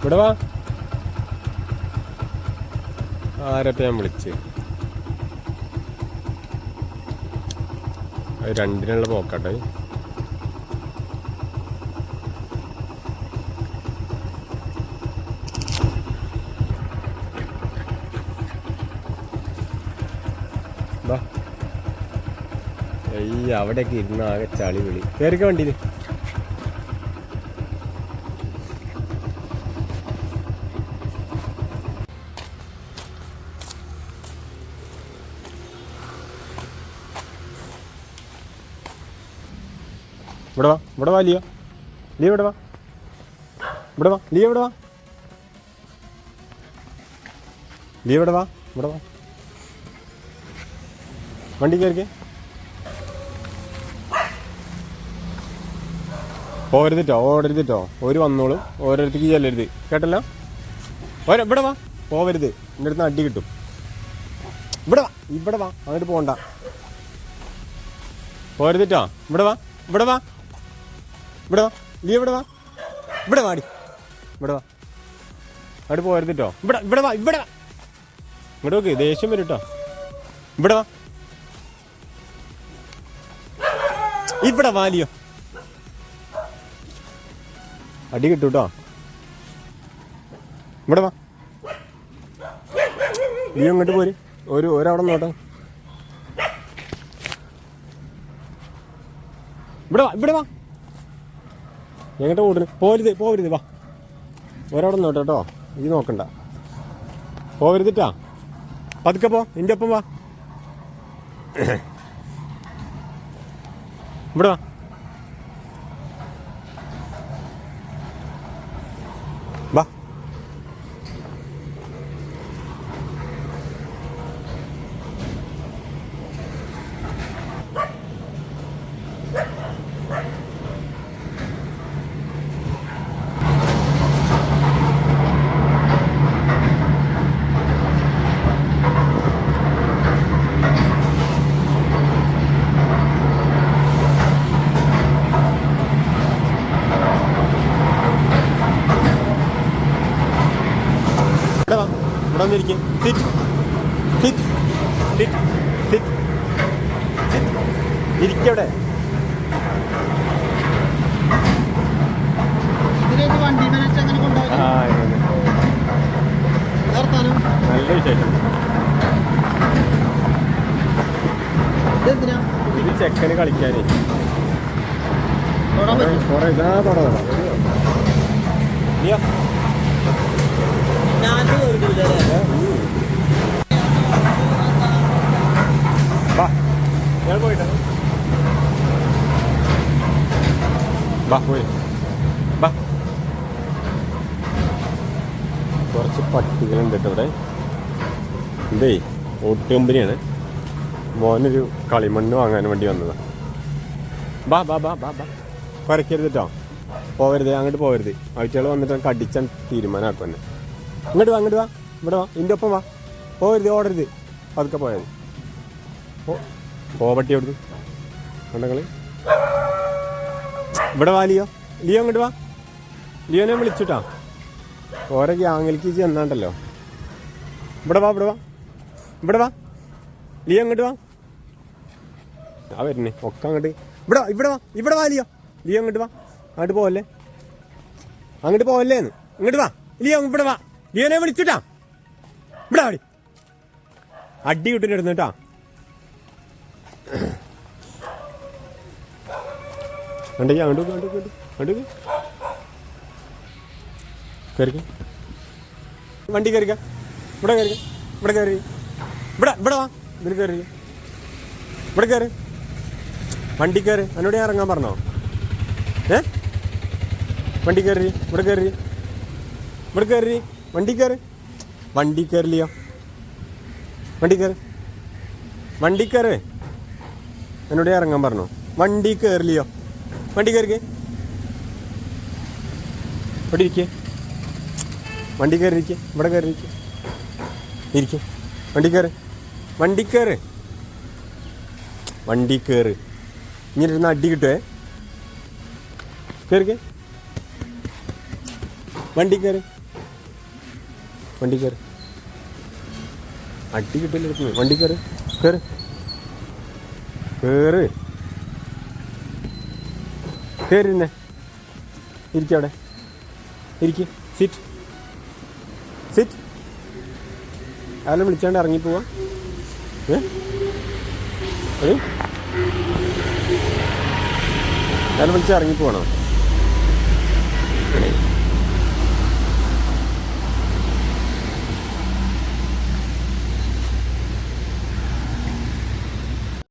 ഇവിടെ വാ. ആരപ്പ ഞാൻ വിളിച്ച്? അത് രണ്ടിനുള്ള പോക്കട്ടെ. അവിടെയൊക്കെ ഇരുന്ന് ആകെ ചളി വിളി. കയറിക്ക വണ്ടിയിൽ. ഇവിടെ വാ, ഇവിടെ വാ ലിയോ. ലിയോ ഇവിടെ വാ, ഇവിടെ വാ ലിയോ, ഇവിടെ വാ ലിയോ, ഇവിടെ വാ, ഇവിടെ വാ. വണ്ടി കയറിക്കേ. പോരുതിട്ടോ, ഓടരുതിട്ടോ. ഒരു വന്നോളും, ഓരോരുത്തേക്ക് ചെല്ലരുത്, കേട്ടല്ലോ. ഇവിടെ വാ, പോവരുത്. എൻ്റെ അടുത്ത് അടി കിട്ടും. ഇവിടെ വാ, ഇവിടെ വാ, അങ്ങോട്ട് പോകണ്ട. പോരുതിട്ടോ. ഇവിടെ വാ, ഇവിടെ വാ, ഇവിടെ വാ ലീ, ഇവിടെ വാ, ഇവിടെ വാടി, ഇവിടെ വാ. അങ്ങോട്ട് പോരുതിട്ടോ. ഇവിടെ വാ, ഇവിടെ വാ. ഇവിടെ നോക്ക്, ദേഷ്യം വരും കേട്ടോ. ഇവിടെ വാ, ഇവിടെ വാലിയോ. അടി കിട്ടൂ കേട്ടോ. ഇവിടെ വാ, നീ അങ്ങോട്ട് പോര്. ഒരവിടെ നോട്ടോ. ഇവിടെ വാ, ഇവിടെ വാ. എങ്ങോട്ട് ഓടുന്നു? പോവരുത് വാ. ഒരവിടെ നോട്ടോ കേട്ടോ. ഈ നോക്കണ്ട, പോവരുതിട്ടാ. പതുക്കെ പോ, എൻ്റെ ഒപ്പം വാ. ഇവിടെ വാ. വാ, ഇവിടെ വന്നിരിക്കും. ഇരിക്കവിടെ. നല്ല വിശേഷം. ഇത് ചെക്കന് കളിക്കാനേ കുറെ ഇതാ തുടങ്ങണം. ഞാൻ പോയിട്ടാ. ബാ പോയി ബാ. കുറച്ച് പട്ടികളുണ്ട് കേട്ടോ ഇവിടെ. ഇതേ ഓട്ട് കമ്പനിയാണ്. മോനൊരു കളിമണ്ണ് വാങ്ങാൻ വേണ്ടി വന്നതാണ്. ബാ ബാ ബാ ബാ ബാ. കുറയ്ക്കരുത് കേട്ടോ, പോവരുത്, അങ്ങോട്ട് പോവരുത്. അവറ്റകൾ വന്നിട്ട് നമുക്ക് അടിച്ചാൻ തീരുമാനമാക്കും തന്നെ. ഇങ്ങോട്ട് വാ, അങ്ങോട്ട് വാ, ഇവിടെ വാ, എൻ്റെ ഒപ്പം വാ. പോവരുത്, ഓടരുത്, അതൊക്കെ പോയത്. പോവട്ടി അവിടുന്ന് കണ്ടങ്ങൾ. ഇവിടെ വാ ലിയോ, ലിയോ അങ്ങോട്ട് വാ. ലിയോനെ വിളിച്ചിട്ടാ. ഓരോ ഗ്യാങ്ങിലേക്ക് ചെന്നാണ്ടല്ലോ. ഇവിടെ വാ, ഇവിടെ വാ, ഇവിടെ വാ ലിയോ, അങ്ങോട്ട് വാ. ആ വരുന്നേ ഒക്കെ അങ്ങോട്ട്. ഇവിടെ വാ, ഇവിടെ വാ ലിയോ. ലിയോ അങ്ങോട്ട് വാ, അങ്ങോട്ട് പോവല്ലേ, അങ്ങോട്ട് പോവല്ലേന്ന്. ഇങ്ങോട്ട് വാ ലിയോ, ഇവിടെ വാ. ലിയോനെ വിളിച്ചിട്ടാ. ഇവിടെ വാടി. അടി കിട്ടുന്നിടുന്നു കേട്ടാ. കണ്ടേക്ക് അങ്ങോട്ട് കയറിക്ക. വണ്ടി കയറിക്ക. ഇവിടെ കയറിക്ക. ഇവിടെ കയറി. ഇവിടെ വാ, ഇതിൽ കയറി. ഇവിടെ കയറി, വണ്ടി കയറി. എന്നോട് ഞാൻ ഇറങ്ങാൻ പറഞ്ഞോ? വണ്ടി കയറി, ഇവിടെ കയറി, ഇവിടെ കയറി. വണ്ടി കയറി, വണ്ടി കയറില്ലയോ. വണ്ടി കയറി, വണ്ടി കയറി. എന്നോട് ഇറങ്ങാൻ പറഞ്ഞോ? വണ്ടി കയറില്ലയോ. വണ്ടി കയറിക്കേ, ഇവിടെ ഇരിക്കേ. വണ്ടി കയറിയിരിക്കേ, ഇവിടെ കയറിയിരിക്കേ, ഇരിക്കേ. വണ്ടി കയറി, വണ്ടി കയറി, വണ്ടി കയറി. ഇങ്ങനെ ഇരുന്ന് അടി കിട്ടുവേ. കയറിക്കേ, വണ്ടി കയറി. വണ്ടി കയറി. അടി കിട്ടില്ല എടുക്കുന്നു. വണ്ടി കയറി കയറി കയറി കയറിന്നെ. ഇരിക്കവിടെ ഇരിക്കും. Sit sit. അയാളെ വിളിച്ചാണ്ട് ഇറങ്ങിപ്പോവാ. അയാളെ വിളിച്ചാൽ ഇറങ്ങിപ്പോവാണോ?